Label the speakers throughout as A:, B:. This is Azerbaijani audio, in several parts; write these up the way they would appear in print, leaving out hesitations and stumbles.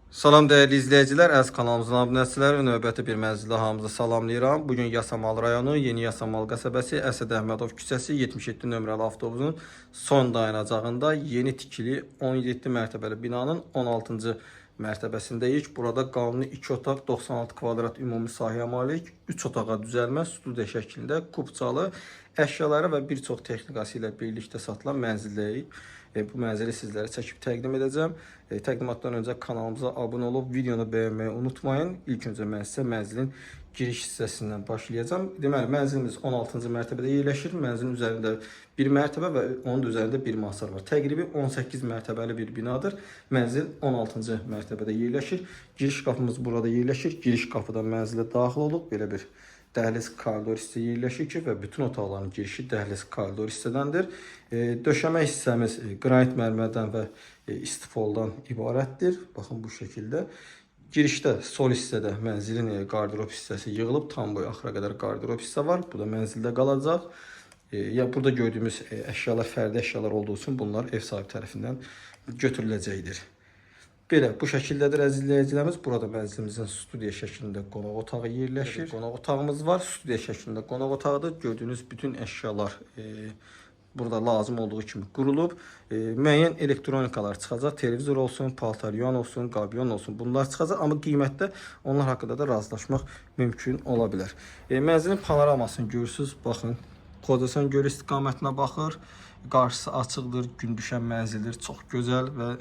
A: Salam dəyərli izləyicilər, əziz kanalımızın abunəçiləri, növbəti bir mənzildə hamınızı salamlayıram. Bugün Yasamal rayonu, Yeni Yasamal qəsəbəsi, Əsəd Əhmədov küçəsi 77 nömrəli avtobusun son dayanacağında yeni tikili 17 mərtəbəli binanın 16-cı mərtəbəsindəyik. Burada qanuni 2 otaq, 96 kvadrat ümumi sahəyə malik, 3 otağa düzəlmə, studiya şəklində kubcalı əşyaları və bir çox texnikası ilə birlikdə satılan mənzildəyik. Bu mənzili sizlərə çəkib təqdim edəcəm. Təqdimatdan öncə kanalımıza abunə olub videonu bəyənməyi unutmayın. İlk öncə mən sizə mənzilin giriş hissəsindən başlayacağım. Deməli, mənzilimiz 16-cı mərtəbədə yerləşir. Mənzilin üzərində bir mərtəbə və onun üzərində bir mahsar var. Təqribi 18 mərtəbəli bir binadır. Mənzil 16-cı mərtəbədə yerləşir. Giriş qapımız burada yerləşir. Giriş qapıdan mənzilə daxil oluq. Belə bir dəhliz koridor hissə yerləşir ki və bütün otaqların girişi dəhliz koridor hissədəndir. Döşəmə hissəmiz qranit mərmərdən və istifoldan ibarətdir. Baxın bu şəkildə. Girişdə sol hissədə mənzilin qardırob hissəsi yığılıb. Tam boyu axıra qədər qardırob hissə var. Bu da mənzildə qalacaq. Burada gördüyümüz əşyalar fərdi əşyalar olduğu üçün bunlar ev sahibi tərəfindən götürüləcəkdir. Belə, bu şəkildədir əziz izləyicilərimiz. Burada mənzilimizin studiya şəklində qonaq otağı yerləşir. Qonaq otağımız var. Studiya şəklində qonaq otağıdır. Gördüyünüz bütün əşyalar burada lazım olduğu kimi qurulub. Müəyyən elektronikalar çıxacaq. Televizor olsun, paltaryon olsun, qabyon olsun. Bunlar çıxacaq. Amma qiymətdə onlar haqqında da razılaşmaq mümkün ola bilər. Mənzilin panoramasını görürsünüz. Baxın, Xocasan Gölü istiqamətinə baxır. Qarşısı açıqdır. Gün düşən mənzildir. Çox gözəl və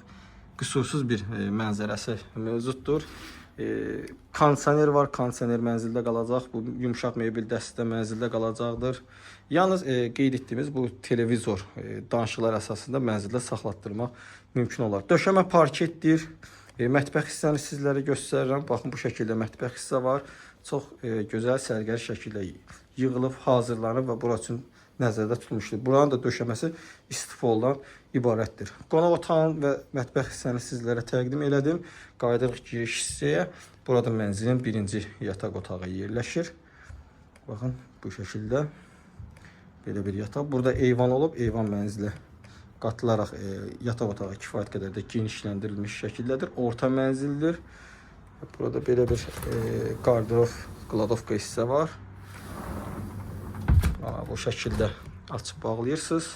A: qüsursuz bir mənzərəsi mövcuddur. Kondisioner var, kondisioner mənzildə qalacaq. Bu yumşaq mebel dəstə mənzildə qalacaqdır. Yalnız qeyd etdiyimiz bu televizor danışıqlar əsasında mənzildə saxlatdırmaq mümkün olar. Döşəmə parketdir. Mətbəx hissəni sizlərə göstərirəm. Baxın, bu şəkildə mətbəx hissə var. Çox gözəl, sərgəli şəkildə yığılıb, hazırlanıb və bura üçün nəzərdə tutulmuşdur. Buranın da döşəməsi istifoldan ibarətdir. Qonaq otağın və mətbəx hissəni sizlərə təqdim elədim. Qayıdırıq giriş hissəyə. Burada mənzilin birinci yataq otağı yerləşir. Baxın, bu şəkildə belə bir yataq. Burada eyvan olub, eyvan mənzili qatılaraq yataq otağı kifayət qədər də genişləndirilmiş şəkildədir. Orta mənzildir. Burada belə bir qardırob, qladovka hissə var. Bu şəkildə açıb bağlayırsınız.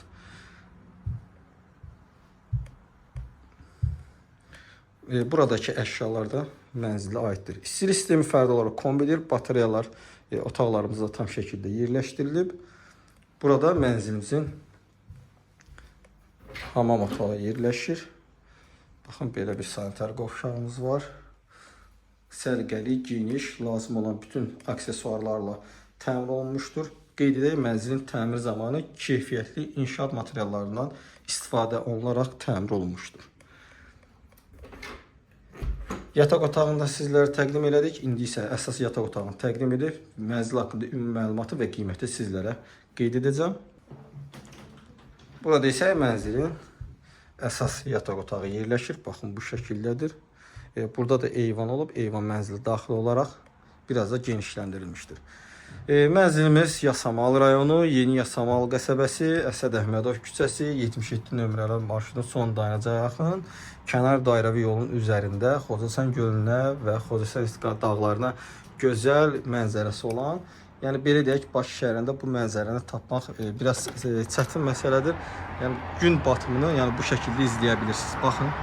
A: Buradakı əşyalar da mənzilə aiddir. İstilik sistemi fərdi olaraq kombidir. Batareyalar otaqlarımızda tam şəkildə yerləşdirilib. Burada mənzilimizin hamam otağı yerləşir. Baxın, belə bir sanitar qovşağımız var. Sərgəli, geniş, lazım olan bütün aksesuarlarla təmin olunmuşdur. Qeyd edək, mənzilin təmir zamanı keyfiyyətli inşaat materiallarından istifadə olunaraq təmir olunmuşdur. Yataq otağında sizlərə təqdim elədik. İndi isə əsas yataq otağını təqdim edib, mənzil haqqında ümumi məlumatı və qiyməti sizlərə qeyd edəcəm. Burada isə mənzilin əsas yataq otağı yerləşir. Baxın, bu şəkildədir. Burada da eyvan olub, eyvan mənzili daxil olaraq biraz da genişləndirilmişdir. Mənzilimiz Yasamal rayonu, Yeni Yasamal qəsəbəsi, Əsəd Əhmədov küçəsi, 77 nömrəli marşrutun son dayanacağına yaxın, kənar dairəvi yolun üzərində Xocasan gölünə və Xocasan istiqamət dağlarına gözəl mənzərəsi olan, yəni belə deyək, Bakı şəhərində bu mənzərəni tapmaq biraz çətin məsələdir. Yəni gün batımını bu şəkildə izləyə bilirsiniz. Baxın.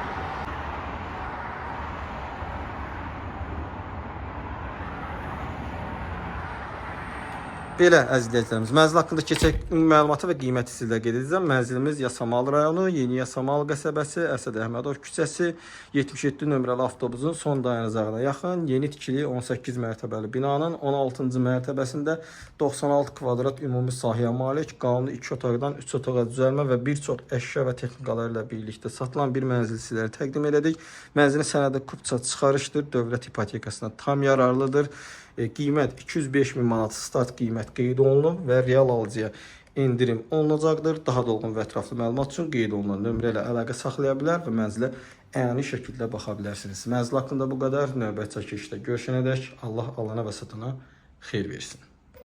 A: Belə əziz izləyicilərimiz, mənzil haqqında keçək məlumatı və qiyməti sizlə qeyd edəcəm. Mənzilimiz Yasamal rayonu, Yeni Yasamal qəsəbəsi, Əsəd Əhmədov küçəsi, 77 nömrəli avtobusun son dayanacağına yaxın, yeni tikili 18 mərtəbəli binanın 16-cı mərtəbəsində 96 kvadrat ümumi sahəyə malik, qanuni 2 otaqdan 3 otağa düzəlmə və bir çox əşya və texnikalar ilə birlikdə satılan bir mənzil sizlərə təqdim elədik. Mənzilin sənədi kupça çıxarışdır, dövlət ipotekasına tam yararlıdır. Qiymət 205 min manat start qiymət qeyd olunub və real alıcıya endirim olunacaqdır. Daha dolğun və ətraflı məlumat üçün qeyd olunan nömrə ilə əlaqə saxlaya bilər və mənzilə əyani şəkildə baxa bilərsiniz. Mənzil haqqında bu qədər. Növbəti çəkilişdə görüşənədək Allah alana və satana xeyir versin.